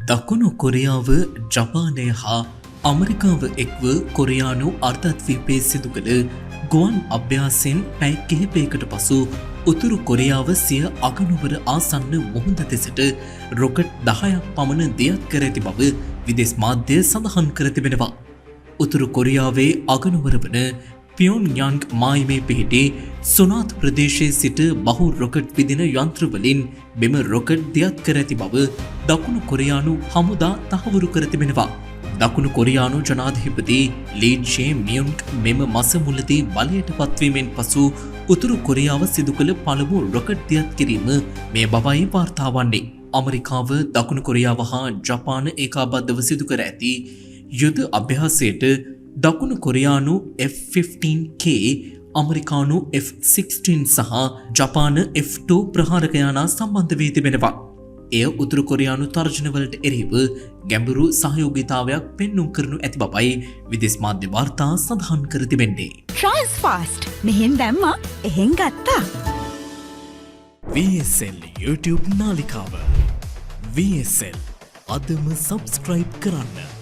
දකුණු කොරියාව ජපානය හා අමරිකාව එක්ව කොරියානු අර්ධද්වීපයේ සිදු කළ ගුවන් අභ්‍යාසයෙන් පැය කිහිපයකට පසු උතුරු කොරියාව සිය අගනුවර ආසන්න මුහුද දෙසට රොකට් 10ක් පමණ දියත් කර ඇති බව විදේශ මාධ්‍ය සඳහන් කර තිබෙනවා. උතුරු කොරියාවේ අගනුවර වන පියොන්යාන්ග් මායිමේ පිහිටි සුනාත් ප්‍රදේශයේ සිට බහු රොකට් විදින යන්ත්‍රවලින් මෙම රොකට් දියත් කර ඇති බව දකුණු කොරියානු හමුදා තහවුරු කර තිබෙනවා. දකුණු කොරියානු ජනාධිපති ලී ජේ මියුන්ග් මෙම මස මුලදී බලයට පත්වීමෙන් පසු උතුරු කොරියාව සිදු කළ පළමු රොකට් දියත් කිරීම මේ බවයි වාර්තා වන්නේ. ඇමරිකාව දකුණු කොරියාව හා ජපාන ඒකාබද්ධව සිදු කර ඇති යුද අභ්‍යාසයට දකුණු කොරියානු F-15K, ඇමරිකානු F-16 සහ ජපාන F-2 ප්‍රහාරක යානා සම්බන්ධ වී තිබෙනවා. එය උතුරු කොරියානු තර්ජනවලට එරෙහිව ගැඹුරු සහයෝගීතාවයක් පෙන්නුම් කරනු ඇති බවයි විදේශ මාධ්‍ය වාර්තා සඳහන් කර තිබෙන්නේ. Transfast මෙහෙන් දැම්මා එහෙන් ගත්තා. VSL YouTube නාලිකාව VSL අදම සබ්ස්ක්‍රයිබ් කරන්න.